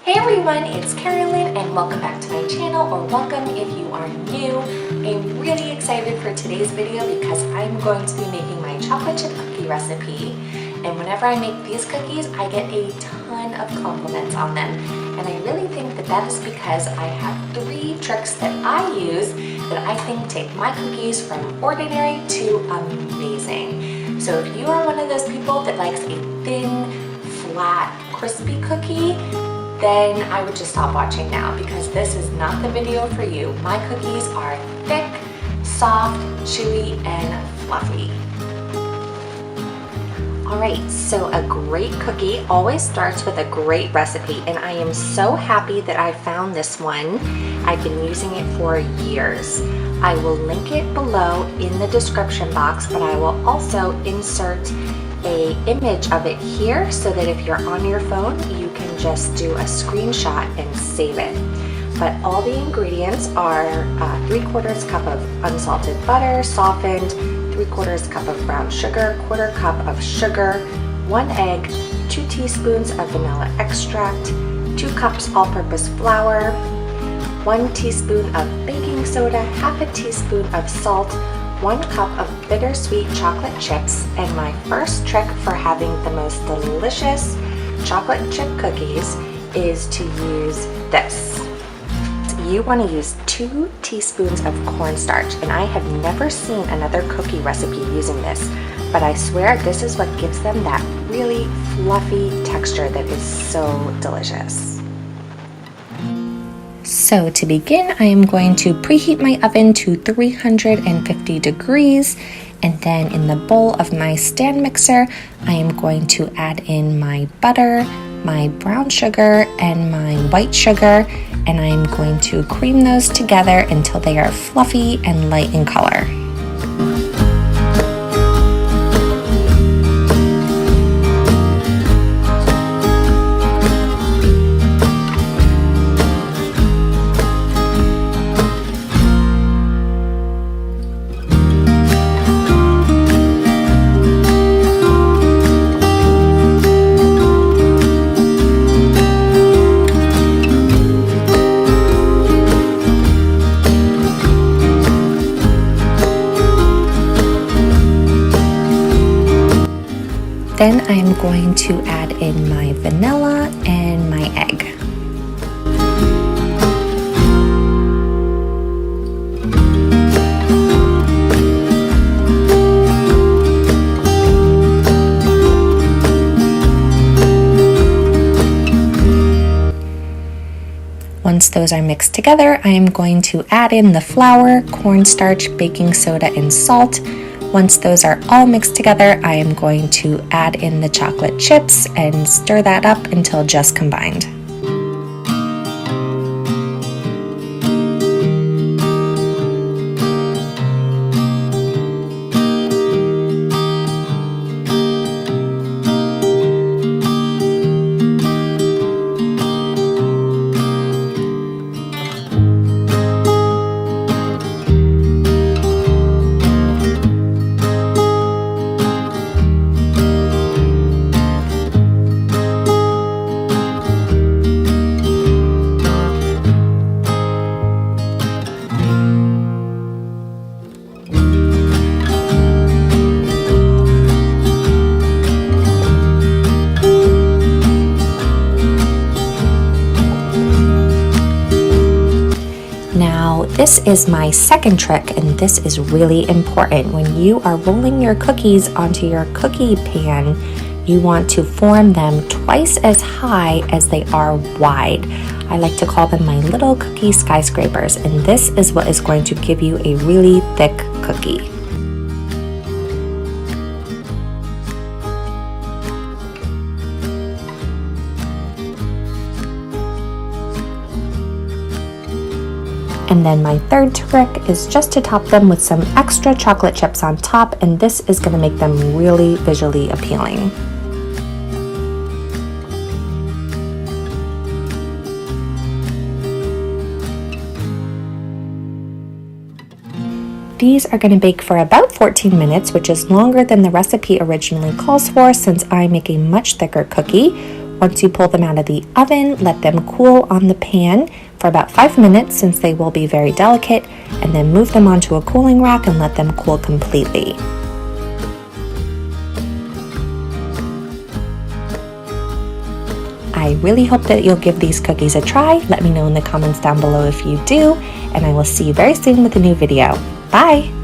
Hey everyone, it's Carolyn and welcome back to my channel, or welcome if you are new. I'm really excited for today's video because I'm going to be making my chocolate chip cookie recipe. And whenever I make these cookies, I get a ton of compliments on them. And I really think that that is because I have 3 tricks that I use that I think take my cookies from ordinary to amazing. So if you are one of those people that likes a thin, flat, crispy cookie, then I would just stop watching now because this is not the video for you. My cookies are thick, soft, chewy, and fluffy. Alright, so a great cookie always starts with a great recipe, and I am so happy that I found this one. I've been using it for years. I will link it below in the description box, but I will also insert an image of it here so that if you're on your phone, you can just do a screenshot and save it. But all the ingredients are 3/4 cup of unsalted butter, softened, 3/4 cup of brown sugar, 1/4 cup of sugar, 1 egg, 2 teaspoons of vanilla extract, 2 cups all-purpose flour, 1 teaspoon of baking soda, 1/2 teaspoon of salt, 1 cup of bittersweet chocolate chips, and my first trick for having the most delicious chocolate chip cookies is to use this. You want to use 2 teaspoons of cornstarch, and I have never seen another cookie recipe using this, but I swear this is what gives them that really fluffy texture that is so delicious. So to begin, I am going to preheat my oven to 350 degrees, and then in the bowl of my stand mixer, I am going to add in my butter, my brown sugar, and my white sugar, and I'm going to cream those together until they are fluffy and light in color. Then I'm going to add in my vanilla and my egg. Once those are mixed together, I am going to add in the flour, cornstarch, baking soda, and salt. Once those are all mixed together, I am going to add in the chocolate chips and stir that up until just combined. This is my second trick, and this is really important. When you are rolling your cookies onto your cookie pan, you want to form them twice as high as they are wide. I like to call them my little cookie skyscrapers, and this is what is going to give you a really thick cookie. And then my third trick is just to top them with some extra chocolate chips on top, and this is going to make them really visually appealing. These are going to bake for about 14 minutes, which is longer than the recipe originally calls for since I make a much thicker cookie. Once you pull them out of the oven, let them cool on the pan for about 5 minutes since they will be very delicate, and then move them onto a cooling rack and let them cool completely. I really hope that you'll give these cookies a try. Let me know in the comments down below if you do, and I will see you very soon with a new video. Bye!